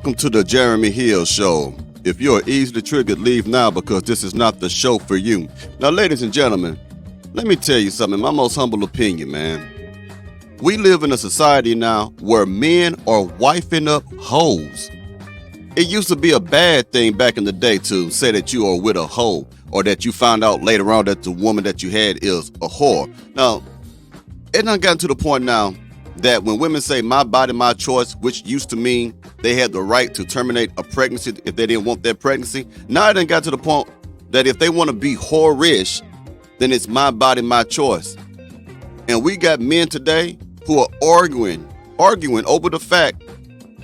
Welcome to the Jeremy Hill Show. If you're easily triggered, leave now because this is not the show for you. Now, ladies and gentlemen, let me tell you something, my most humble opinion, man. We live in a society now where men are wifing up hoes. It used to be a bad thing back in the day to say that you are with a hoe or that you found out later on that the woman that you had is a whore. Now, it done gotten to the point now that when women say my body, my choice, which used to mean they had the right to terminate a pregnancy if they didn't want that pregnancy, now it done got to the point that if they want to be whorish, then it's my body, my choice. And we got men today who are arguing over the fact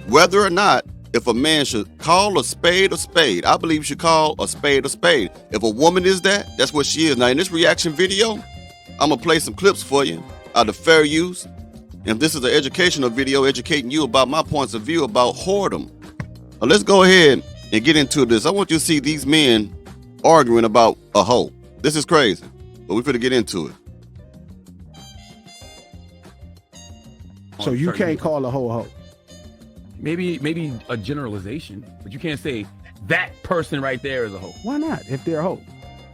whether or not if a man should call a spade a spade. I believe you should call a spade a spade. If a woman is that, that's what she is. Now, in this reaction video, I'm going to play some clips for you out of fair use. And this is an educational video educating you about my points of view about whoredom. Now, let's go ahead and get into this. I want you to see these men arguing about a hoe. This is crazy, but we're going to get into it. So you can't call a hoe a hoe? Maybe a generalization, but you can't say that person right there is a hoe. Why not? If they're a hoe,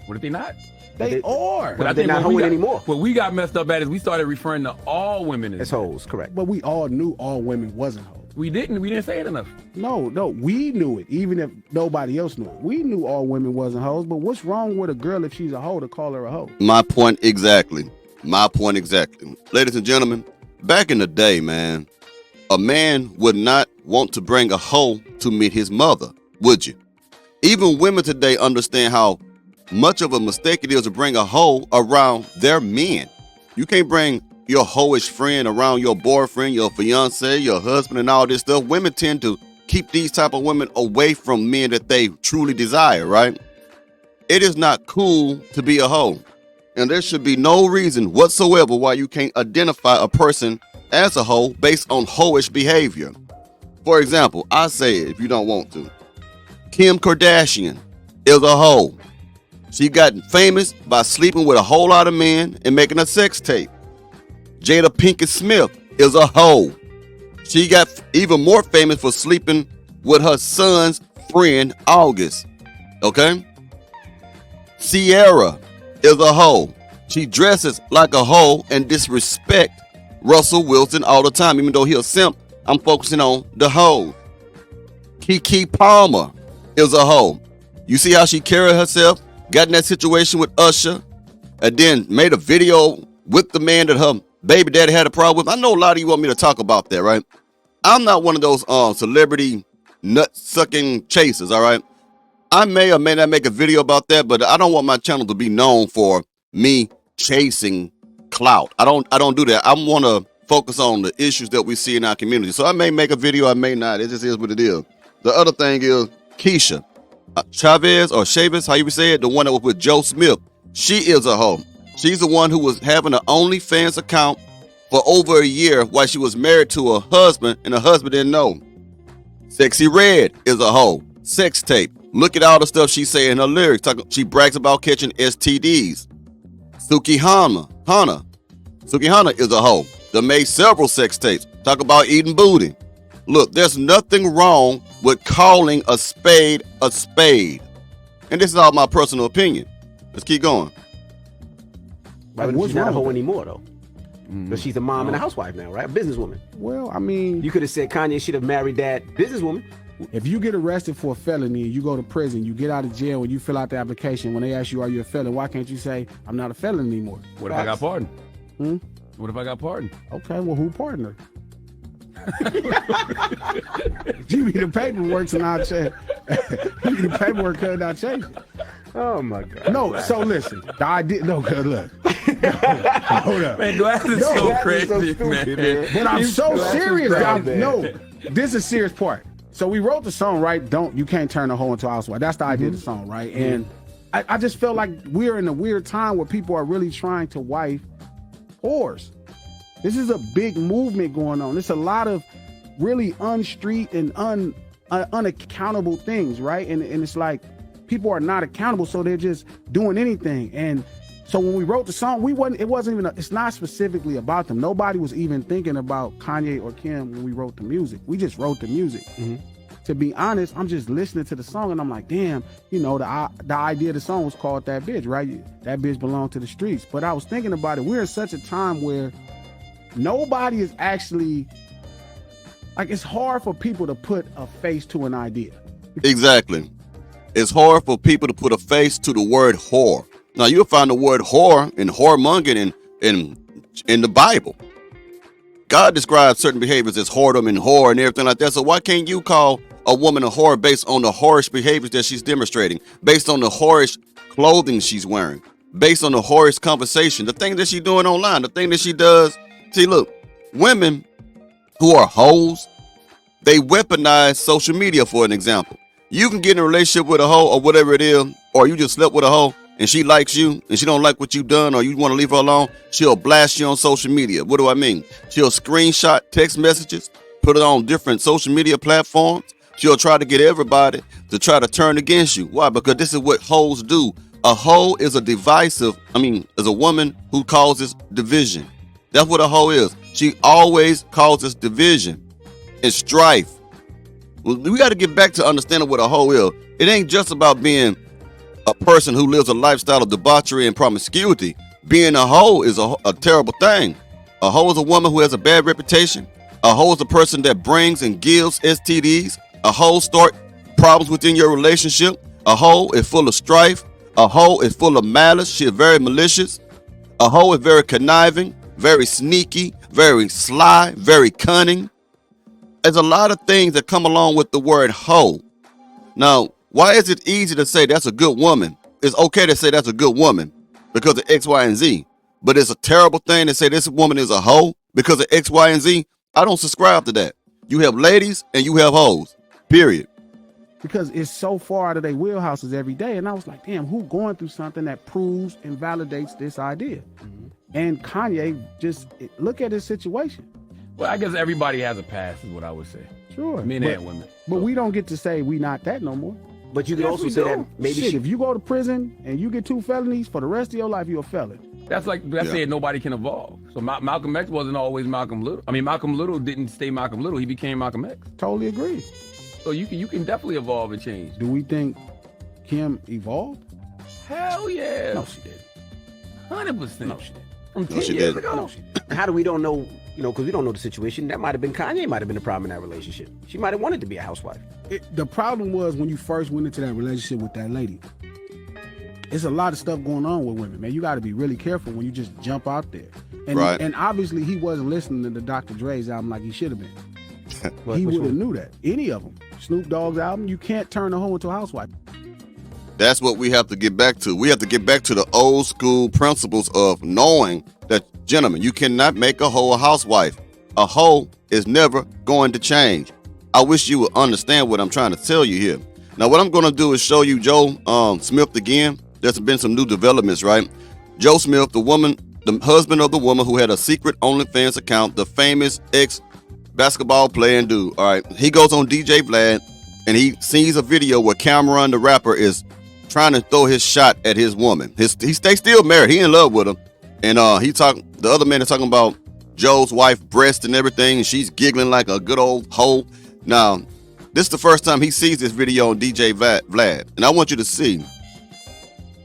What if they not? they are. But I they're think not hoeing anymore. What we got messed up at is we started referring to all women as It's hoes, correct. But we all knew all women wasn't hoes. We didn't say it enough. No, we knew it. Even if nobody else knew it, we knew all women wasn't hoes. But what's wrong with a girl if she's a hoe to call her a hoe? My point exactly. Ladies and gentlemen, back in the day, man, a man would not want to bring a hoe to meet his mother, would you? Even women today understand how much of a mistake it is to bring a hoe around their men. You can't bring your hoish friend around your boyfriend, your fiance, your husband, and all this stuff. Women tend to keep these type of women away from men that they truly desire, right? It is not cool to be a hoe. And there should be no reason whatsoever why you can't identify a person as a hoe based on hoish behavior. For example, I say it if you don't want to. Kim Kardashian is a hoe. She got famous by sleeping with a whole lot of men and making a sex tape. Jada Pinkett Smith is a hoe. She got even more famous for sleeping with her son's friend, August. Okay? Sierra is a hoe. She dresses like a hoe and disrespect Russell Wilson all the time. Even though he a simp, I'm focusing on the hoe. Keke Palmer is a hoe. You see how she carried herself? Got in that situation with Usher and then made a video with the man that her baby daddy had a problem with. I know a lot of you want me to talk about that, right? I'm not one of those celebrity nut-sucking chasers, all right? I may or may not make a video about that, but I don't want my channel to be known for me chasing clout. I don't do that. I want to focus on the issues that we see in our community. So I may make a video, I may not. It just is what it is. The other thing is Keisha Chavez or Chavez, how you say it, the one that was with Joe Smith. She is a hoe. She's the one who was having an OnlyFans account for over a year while she was married to her husband and her husband didn't know. Sexy Red is a hoe. Sex tape. Look at all the stuff she say in her lyrics. She brags about catching STDs. Suki Hana is a hoe that made several sex tapes. Talk about eating booty. Look, there's nothing wrong with calling a spade a spade. And this is all my personal opinion. Let's keep going. Right, but she's not a hoe anymore, though. But she's a mom and a housewife now, right? A businesswoman. Well, I mean, You could have said Kanye should have married that businesswoman. if you get arrested for a felony and you go to prison, you get out of jail and you fill out the application, when they ask you, are you a felon? Why can't you say, I'm not a felon anymore? What if I got pardoned? What if I got pardoned? Okay, well, who pardoned her? Give me the paperwork and I'll check. Give me the paperwork and I'll change it. Oh, my God. No, so listen. The idea, no, good look. Hold up. Man, that is so crazy, so stupid, man. But I'm so serious. man. No, this is a serious part. So we wrote the song, right? You can't turn a hoe into a housewife. That's the idea of the song, right? And I just felt like we're in a weird time where people are really trying to wife whores. This is a big movement going on. There's a lot of really unstreet and unaccountable things, right? And it's like people are not accountable, so they're just doing anything. And so when we wrote the song, it's not specifically about them. Nobody was even thinking about Kanye or Kim when we wrote the music. We just wrote the music. to be honest, I'm just listening to the song and I'm like, damn, you know, the idea of the song was called That Bitch, right? That bitch belonged to the streets. But I was thinking about it. We're in such a time where nobody is actually, like, it's hard for people to put a face to an idea. Exactly. It's hard for people to put a face to the word whore. Now, you'll find the word whore and whoremongering in the Bible. God describes certain behaviors as whoredom and whore and everything like that. So why can't you call a woman a whore based on the whorish behaviors that she's demonstrating, based on the whorish clothing she's wearing, based on the whorish conversation, the thing that she's doing online, the thing that she does? See, look, women who are hoes, they weaponize social media, for an example. You can get in a relationship with a hoe or whatever it is, or you just slept with a hoe and she likes you and she don't like what you've done, or you want to leave her alone, she'll blast you on social media. What do I mean? She'll screenshot text messages, put it on different social media platforms. She'll try to get everybody to try to turn against you. Why? Because this is what hoes do. A hoe is is a woman who causes division. That's what a hoe is. She always causes division and strife. We got to get back to understanding what a hoe is. It ain't just about being a person who lives a lifestyle of debauchery and promiscuity. Being a hoe is a terrible thing. A hoe is a woman who has a bad reputation. A hoe is a person that brings and gives STDs. A hoe start problems within your relationship. A hoe is full of strife. A hoe is full of malice. She is very malicious. A hoe is very conniving, very sneaky, very sly, very cunning. There's a lot of things that come along with the word hoe. Now, why is it easy to say that's a good woman? It's okay to say that's a good woman because of X, Y, and Z. But it's a terrible thing to say this woman is a hoe because of X, Y, and Z. I don't subscribe to that. You have ladies and you have hoes, period. Because it's so far out of their wheelhouses every day. And I was like, damn, who going through something that proves and validates this idea? Mm-hmm. And Kanye, just look at his situation. Well, I guess everybody has a past is what I would say. Sure. Men and women. But we don't get to say we not that no more. But you can also say that maybe if you go to prison and you get 2 felonies for the rest of your life, you're a felon. That's like saying nobody can evolve. So Malcolm X wasn't always Malcolm Little. I mean, Malcolm Little didn't stay Malcolm Little. He became Malcolm X. Totally agree. So you can definitely evolve and change. Do we think Kim evolved? Hell yeah. No, she didn't. 100%. No, she didn't. From 10 years ago. No, she didn't. How do we don't know, because we don't know the situation. That might have been Kanye might have been the problem in that relationship. She might have wanted to be a housewife. The problem was when you first went into that relationship with that lady. It's a lot of stuff going on with women, man. You got to be really careful when you just jump out there. And, right. And obviously he wasn't listening to the Dr. Dre's album like he should have been. He would have knew that. Any of them. Snoop Dogg's album, you can't turn a hoe into a housewife. That's what we have to get back to. We have to get back to the old school principles of knowing that, gentlemen, you cannot make a hoe a housewife. A hoe is never going to change. I wish you would understand what I'm trying to tell you here. Now, what I'm going to do is show you Joe Smith again. There's been some new developments, right? Joe Smith, the husband of the woman who had a secret OnlyFans account, the famous ex-basketball player and dude. All right, he goes on DJ Vlad, and he sees a video where Cameron, the rapper, is trying to throw his shot at his woman. He stays still married. He in love with her. And the other man is talking about Joe's wife breast and everything, and she's giggling like a good old hoe. Now, this is the first time he sees this video on DJ Vlad. And I want you to see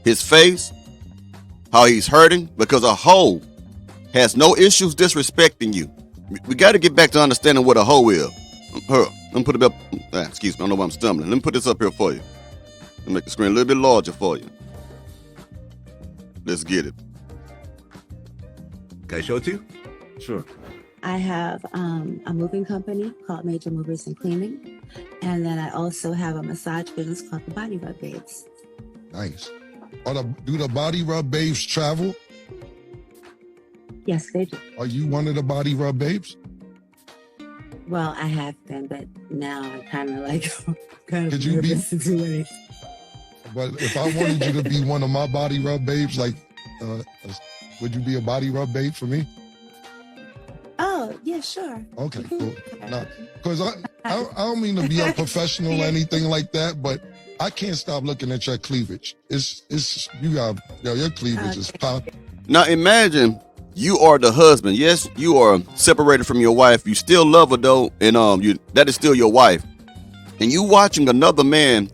his face, how he's hurting, because a hoe has no issues disrespecting you. We got to get back to understanding what a hoe is. Let me put it up. Excuse me, I don't know why I'm stumbling. Let me put this up here for you. Let me make the screen a little bit larger for you. Let's get it. Can I show it to you? Sure. I have a moving company called Major Movers and Cleaning. And then I also have a massage business called the Body Rub Babes. Nice. Do the Body Rub Babes travel? Yes, they do. Are you one of the Body Rub Babes? Well, I have been, but now I'm kind of like Could you be? nervous to do it. But if I wanted you to be one of my Body Rub Babes, like, would you be a Body Rub Babe for me? Oh, yeah, sure. Okay, cool. Because I don't mean to be unprofessional or anything like that, but I can't stop looking at your cleavage. Your cleavage is popping. Now imagine you are the husband. Yes, you are separated from your wife. You still love her though, and that is still your wife. and you watching another man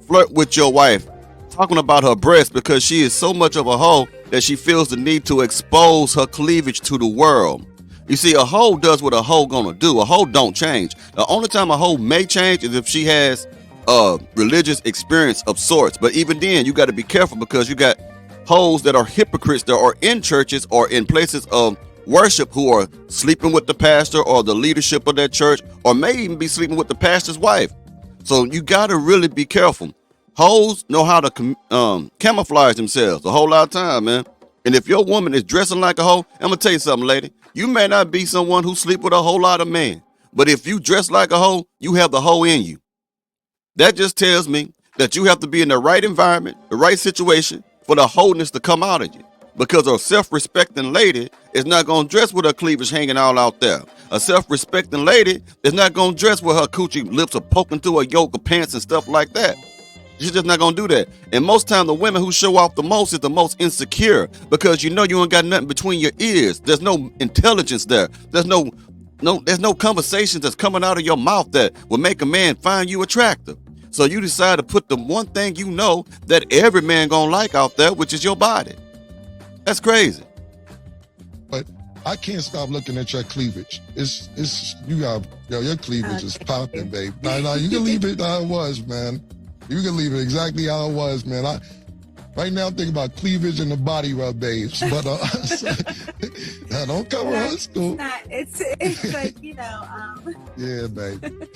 flirt with your wife, talking about her breasts because she is so much of a hoe that she feels the need to expose her cleavage to the world. You see, a hoe does what a hoe gonna do. A hoe don't change. The only time a hoe may change is if she has a religious experience of sorts. But even then, you got to be careful because you got hoes that are hypocrites that are in churches or in places of worship who are sleeping with the pastor or the leadership of that church, or may even be sleeping with the pastor's wife. So you got to really be careful. Hoes know how to camouflage themselves a whole lot of time, man. And if your woman is dressing like a hoe, I'm gonna tell you something, lady. You may not be someone who sleep with a whole lot of men, but if you dress like a hoe, you have the hoe in you. That just tells me that you have to be in the right environment, the right situation for the wholeness to come out of you. Because a self-respecting lady is not gonna dress with her cleavage hanging all out there. A self-respecting lady is not gonna dress with her coochie lips are poking through her yoke of pants and stuff like that. She's just not gonna do that. And most times the women who show off the most is the most insecure because you know you ain't got nothing between your ears. There's no intelligence there. There's no conversations that's coming out of your mouth that will make a man find you attractive. So you decide to put the one thing you know that every man gonna like out there, which is your body. That's crazy. But I can't stop looking at your cleavage. Your cleavage is popping, babe. No, you can leave it how it was, man. You can leave it exactly how it was, man. Right now, think about cleavage and the body rub, babes. But don't cover her school. It's like, Yeah, babe.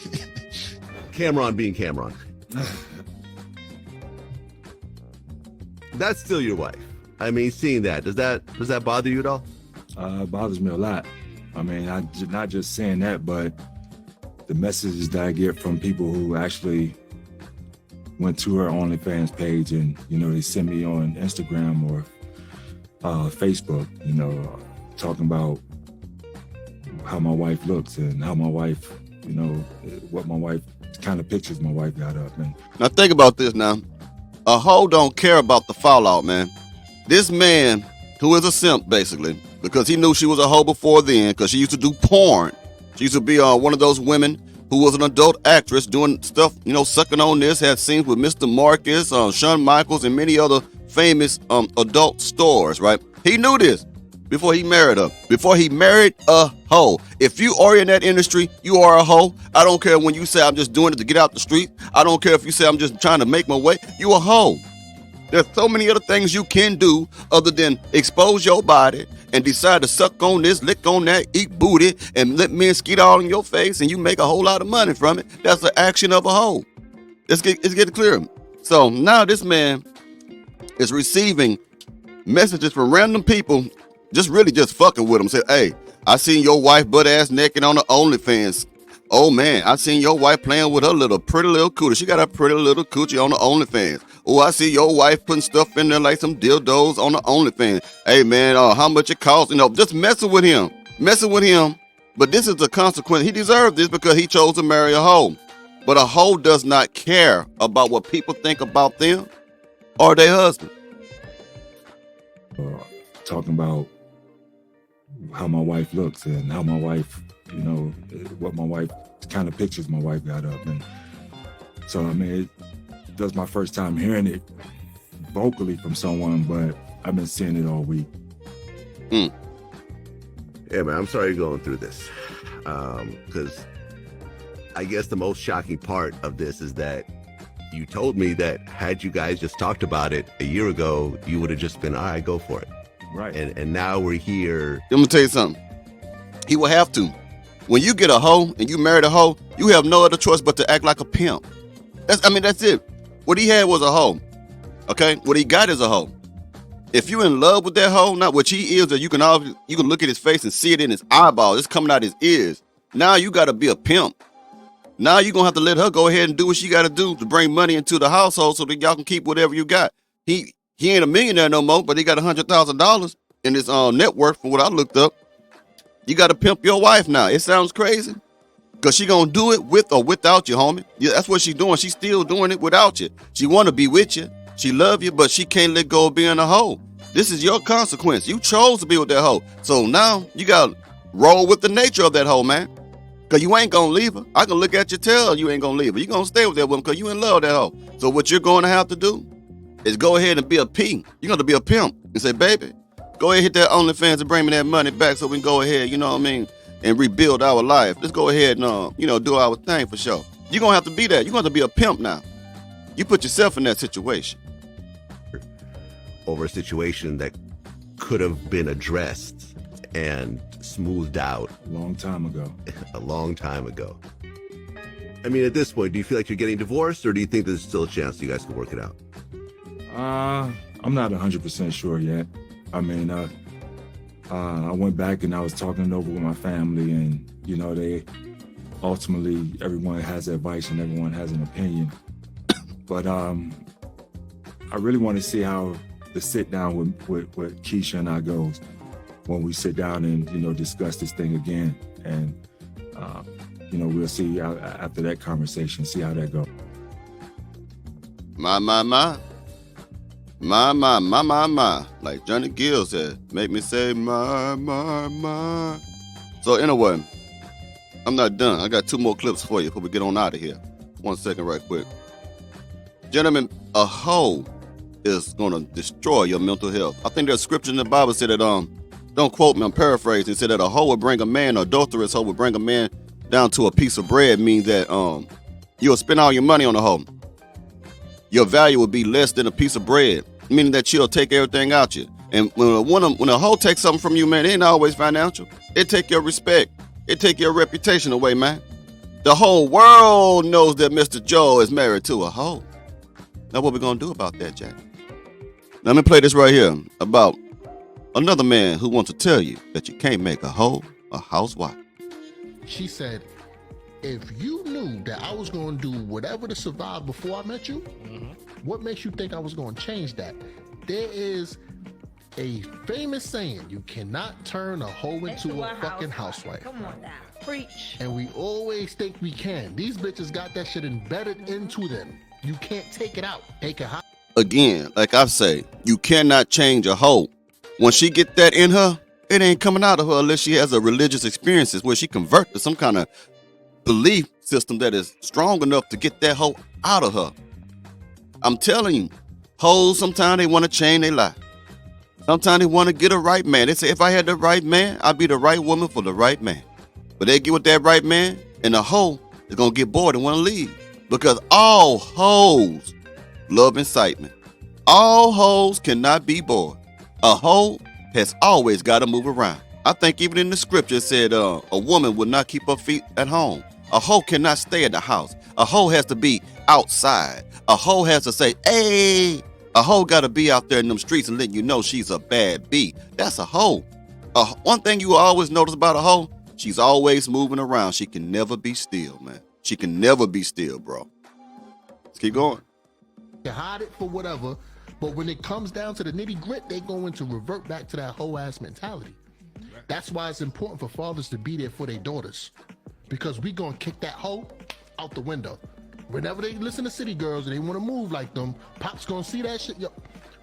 Cameron being Cameron. That's still your wife. I mean, seeing that, does that bother you at all? It bothers me a lot. I mean, not just saying that, but the messages that I get from people who actually went to her OnlyFans page and, they send me on Instagram or Facebook, talking about how my wife looks and how my wife, what my wife, kind of pictures my wife got up. And now think about this now. A hoe don't care about the fallout, man. This man, who is a simp, basically, because he knew she was a hoe before then, because she used to do porn. She used to be one of those women who was an adult actress doing stuff, sucking on this, had scenes with Mr. Marcus, Shawn Michaels, and many other famous adult stars, right? He knew this before he married her, before he married a hoe. If you are in that industry, you are a hoe. I don't care when you say I'm just doing it to get out the street. I don't care if you say I'm just trying to make my way. You a hoe. There's so many other things you can do other than expose your body and decide to suck on this, lick on that, eat booty, and let men skeet all in your face, and you make a whole lot of money from it. That's the action of a hoe. Let's get it clear. So now this man is receiving messages from random people, just fucking with him. Say, hey, I seen your wife butt ass naked on the OnlyFans. Oh man, I seen your wife playing with her pretty little coochie. She got a pretty little coochie on the OnlyFans. Oh, I see your wife putting stuff in there like some dildos on the OnlyFans. Hey man, how much it costs? Just messing with him. But this is the consequence. He deserved this because he chose to marry a hoe. But a hoe does not care about what people think about them or their husband. Talking about how my wife looks and how my wife, what my wife, kind of pictures my wife got up. And so, I mean, that's my first time hearing it vocally from someone, but I've been seeing it all week. Yeah, man, I'm sorry you're going through this. Because I guess the most shocking part of this is that you told me that had you guys just talked about it a year ago, you would have just been, all right, go for it. Right. And now we're here. I'm gonna tell you something. He will have to. When you get a hoe and you married a hoe, you have no other choice but to act like a pimp. That's it. What he had was a hoe. Okay? What he got is a hoe. If you're in love with that hoe, not what he is, or you can look at his face and see it in his eyeballs. It's coming out his ears. Now you gotta be a pimp. Now you're gonna have to let her go ahead and do what she gotta do to bring money into the household so that y'all can keep whatever you got. He ain't a millionaire no more, but he got $100,000 in his net worth from what I looked up. You got to pimp your wife now. It sounds crazy because she going to do it with or without you, homie. Yeah, that's what she's doing. She's still doing it without you. She want to be with you. She love you, but she can't let go of being a hoe. This is your consequence. You chose to be with that hoe. So now you got to roll with the nature of that hoe, man. Because you ain't going to leave her. I can look at you, tell you ain't going to leave her. You're going to stay with that woman because you in love with that hoe. So what you're going to have to do is go ahead and be a P. You're going to be a pimp and say, baby, go ahead and hit that OnlyFans and bring me that money back so we can go ahead, you know what I mean, and rebuild our life. Let's go ahead and, do our thing for sure. You're going to have to be that. You're going to be a pimp now. You put yourself in that situation. Over a situation that could have been addressed and smoothed out A long time ago. a long time ago. I mean, at this point, do you feel like you're getting divorced, or do you think there's still a chance you guys can work it out? I'm not 100% sure yet. I mean, I went back and I was talking it over with my family, and they ultimately, everyone has advice and everyone has an opinion. But I really want to see how the sit down with Keisha and I goes when we sit down and discuss this thing again, and we'll see after that conversation, see how that goes. My. Like Johnny Gill said, make me say my. So anyway, I'm not done. I got 2 more clips for you before we get on out of here. 1 second right quick. Gentlemen, a hoe is going to destroy your mental health. I think there's scripture in the Bible said that, don't quote me, I'm paraphrasing, it said that a hoe would bring a man, or adulterous hoe would bring a man down to a piece of bread, means that you'll spend all your money on a hoe. Your value will be less than a piece of bread, meaning that she'll take everything out you. And when a hoe takes something from you, man, it ain't always financial. It take your respect. It take your reputation away, man. The whole world knows that Mr. Joe is married to a hoe. Now what we gonna do about that, Jack? Let me play this right here about another man who wants to tell you that you can't make a hoe a housewife. She said, if you knew that I was going to do whatever to survive before I met you, what makes you think I was going to change that? There is a famous saying, you cannot turn a hoe into a fucking housewife. Come on now. Preach. And we always think we can. These bitches got that shit embedded into them. You can't take it out. Take it out. Again, like I say, you cannot change a hoe. When she get that in her, it ain't coming out of her unless she has a religious experiences where she convert to some kind of belief system that is strong enough to get that hoe out of her. I'm telling you, hoes, sometimes they want to change their life. Sometimes they want to get a right man. They say, if I had the right man, I'd be the right woman for the right man. But they get with that right man, and the hoe is going to get bored and want to leave. Because all hoes love incitement. All hoes cannot be bored. A hoe has always got to move around. I think even in the scripture it said a woman would not keep her feet at home. A hoe cannot stay at the house. A hoe has to be outside. A hoe has to say, hey. A hoe got to be out there in them streets and letting you know she's a bad bee. That's a hoe. One thing you will always notice about a hoe, she's always moving around. She can never be still, man. She can never be still, bro. Let's keep going. You hide it for whatever, but when it comes down to the nitty grit, they going to revert back to that whole ass mentality. That's why it's important for fathers to be there for their daughters, because we gonna kick that hoe out the window. Whenever they listen to City Girls and they want to move like them, Pop's gonna see that shit. Yo,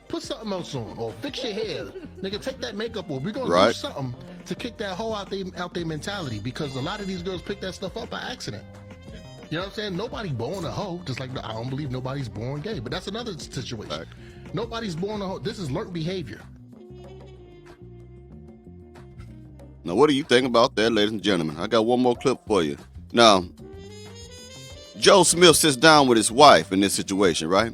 put something else on, or fix your hair, nigga. Take that makeup off. We gonna do something to kick that hoe out their mentality, because a lot of these girls pick that stuff up by accident. You know what I'm saying? Nobody born a hoe, just like I don't believe nobody's born gay, but that's another situation. Right. Nobody's born a hoe. This is learned behavior. Now, what do you think about that, ladies and gentlemen? I got one more clip for you. Now, Joe Smith sits down with his wife in this situation, right?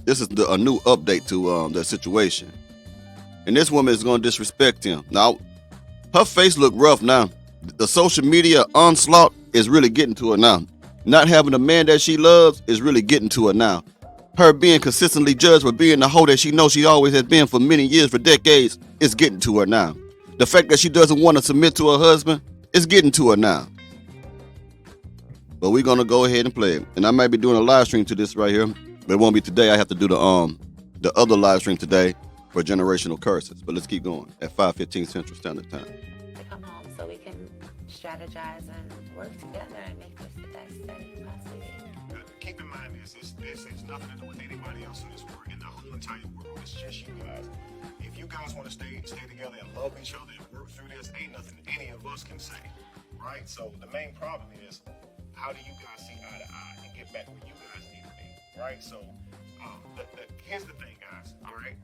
This is a new update to the situation. And this woman is going to disrespect him. Now, her face look rough now. The social media onslaught is really getting to her now. Not having a man that she loves is really getting to her now. Her being consistently judged for being the hoe that she knows she always has been for many years, for decades, is getting to her now. The fact that she doesn't want to submit to her husband is getting to her now. But we're going to go ahead and play it. And I might be doing a live stream to this right here, but it won't be today. I have to do the other live stream today for generational curses. But let's keep going at 5:15 Central Standard Time. To come home so we can strategize and work together and make this the best day possibly. Keep in mind this has nothing to do with anybody else in this world, in the whole entire world. It's just you guys. If you guys want to stay together and love each other and work through this, ain't nothing any of us can say. right? So the main problem is, how do you guys see eye to eye and get back where you guys need to be, right? So here's the thing, guys, all right?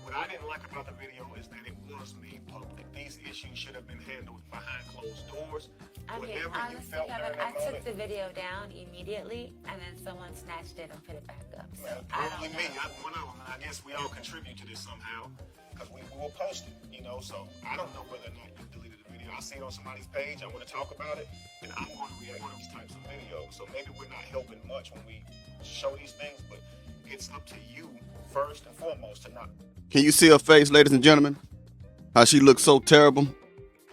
What I didn't like about the video is that it was made public. These issues should have been handled behind closed doors. I mean, honestly, Kevin, I took the video down immediately, and then someone snatched it and put it back up. So Probably me. I'm one of them. I guess we all contribute to this somehow, because we will post it, you know. So I don't know whether or not you deleted the video. I see it on somebody's page. I want to talk about it, and I'm going to react to these types of videos. So maybe we're not helping much when we show these things, but it's up to you first and foremost to not. Can you see her face, ladies and gentlemen? How she looks so terrible.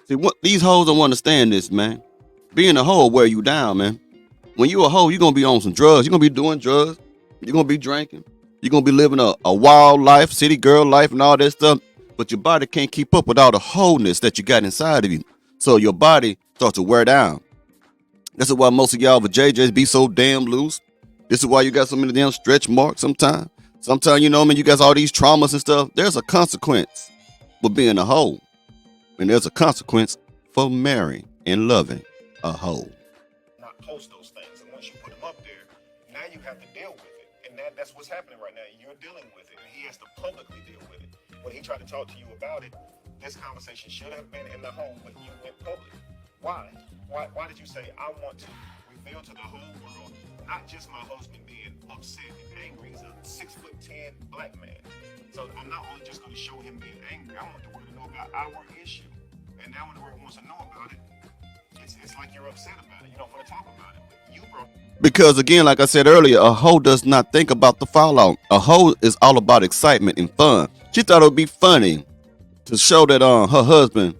See, what these hoes don't understand this, man. Being a hoe will wear you down, man. When you a hoe, you're gonna be on some drugs. You're gonna be doing drugs. You're gonna be drinking. You're gonna be living a wild life, city girl life, and all that stuff. But your body can't keep up with all the wholeness that you got inside of you. So your body starts to wear down. This is why most of y'all with JJs be so damn loose. This is why you got so many damn stretch marks sometimes. Sometimes, you know, I mean, you got all these traumas and stuff. There's a consequence for being a hoe. And there's a consequence for marrying and loving a hoe. Not post those things. And once you put them up there, now you have to deal with it. And that's what's happening right now. You're dealing with it. And he has to publicly deal with it. When he tried to talk to you about it, this conversation should have been in the home, but you went public. Why? Why did you say, I want to reveal to the whole world, not just my husband being upset and angry. He's a 6'10" black man. So I'm not only just going to show him being angry, I want the world to know about our issue. And now when the world wants to know about it, it's like you're upset about it. You don't want to talk about it. But you brought. Because again, like I said earlier, a hoe does not think about the fallout. A hoe is all about excitement and fun. She thought it would be funny to show that her husband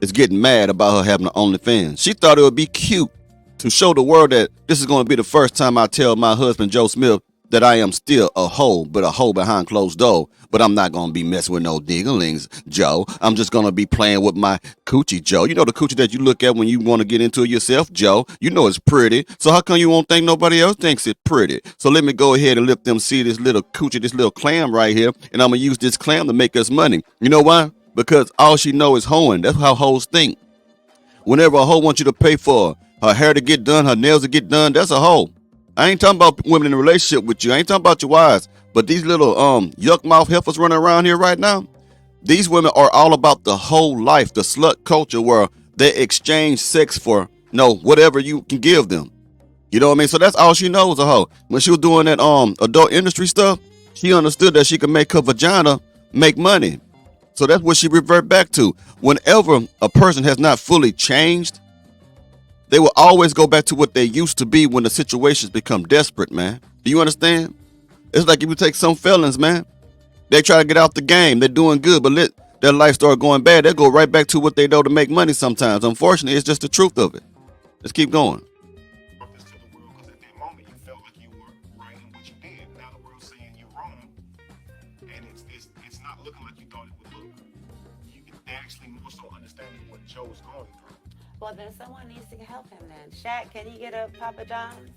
is getting mad about her having an OnlyFans. She thought it would be cute to show the world that this is going to be the first time I tell my husband, Joe Smith, that I am still a hoe, but a hoe behind closed door. But I'm not going to be messing with no digglings, Joe. I'm just going to be playing with my coochie, Joe. You know the coochie that you look at when you want to get into it yourself, Joe. You know it's pretty. So how come you won't think nobody else thinks it's pretty? So let me go ahead and let them see this little coochie, this little clam right here. And I'm going to use this clam to make us money. You know why? Because all she know is hoeing. That's how hoes think. Whenever a hoe wants you to pay for her hair to get done, her nails to get done, that's a hoe. I ain't talking about women in a relationship with you. I ain't talking about your wives. But these little yuck mouth heifers running around here right now, these women are all about the whole life, the slut culture where they exchange sex for whatever you can give them. You know what I mean? So that's all she knows, a hoe. When she was doing that adult industry stuff, she understood that she could make her vagina make money. So that's what she revert back to. Whenever a person has not fully changed, they will always go back to what they used to be when the situations become desperate, man. Do you understand? It's like if you take some felons, man, they try to get out the game. They're doing good, but let their life start going bad. They'll go right back to what they know to make money sometimes. Unfortunately, it's just the truth of it. Let's keep going. This to the world, because at that moment you felt like you were right in what you did. Now the world's saying you're wrong, and it's not looking like you thought it would look. They're actually more so understanding what Joe's going through. Well, then someone needs to help him then. Shaq, can you get a Papa John's?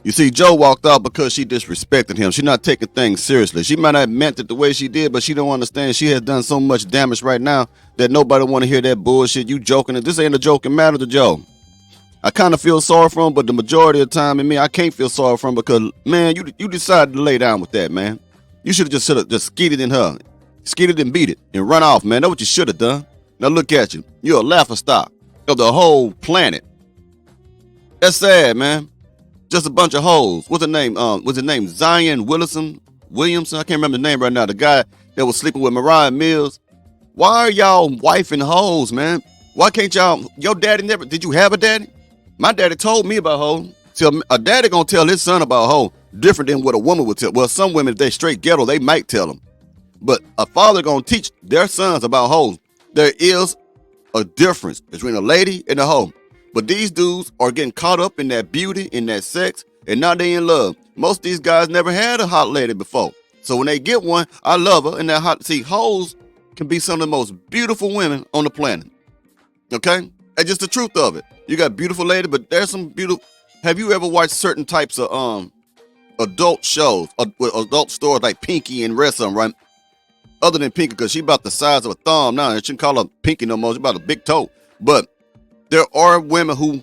You see, Joe walked out because she disrespected him. She's not taking things seriously. She might not have meant it the way she did, but she don't understand she has done so much damage right now that nobody want to hear that bullshit. You joking. This ain't a joking matter to Joe. I kind of feel sorry for him, but the majority of the time in me, I can't feel sorry for him because, man, you decided to lay down with that, man. You should have just skeeted in her. Skeeted and beat it and run off, man. That's what you should have done. Now look at you. You're a laughingstock of the whole planet. That's sad, man. Just a bunch of hoes. What's her name? What's her name? Zion Williamson? I can't remember the name right now. The guy that was sleeping with Mariah Mills. Why are y'all wifing hoes, man? Why can't y'all? Your daddy never. Did you have a daddy? My daddy told me about hoes. So a daddy gonna tell his son about a hoe different than what a woman would tell. Well, some women, if they straight ghetto, they might tell them. But a father gonna teach their sons about hoes. There is a difference between a lady and a hoe. But these dudes are getting caught up in that beauty, in that sex, and now they in love. Most of these guys never had a hot lady before. So when they get one, I love her. And that hot, see, hoes can be some of the most beautiful women on the planet. Okay? That's just the truth of it. You got beautiful lady, but there's some beautiful. Have you ever watched certain types of adult shows, with adult stores like Pinky and Rest of them, right? Other than Pinky, because she about the size of a thumb now. She shouldn't call her Pinky no more. She's about a big toe. But there are women who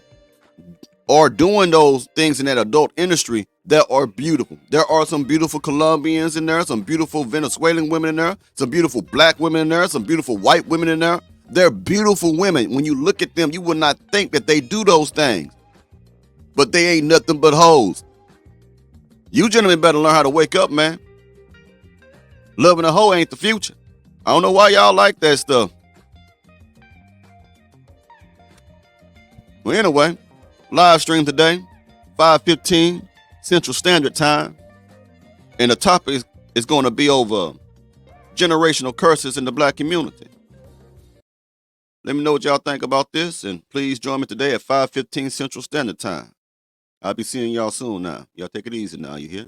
are doing those things in that adult industry that are beautiful. There are some beautiful Colombians in there, some beautiful Venezuelan women in there, some beautiful black women in there, some beautiful white women in there. They're beautiful women. When you look at them, you would not think that they do those things. But they ain't nothing but hoes. You gentlemen better learn how to wake up, man. Loving a hoe ain't the future. I don't know why y'all like that stuff. Well, anyway, live stream today, 5:15 Central Standard Time. And the topic is going to be over generational curses in the black community. Let me know what y'all think about this, and please join me today at 5:15 Central Standard Time. I'll be seeing y'all soon now. Y'all take it easy now, you hear?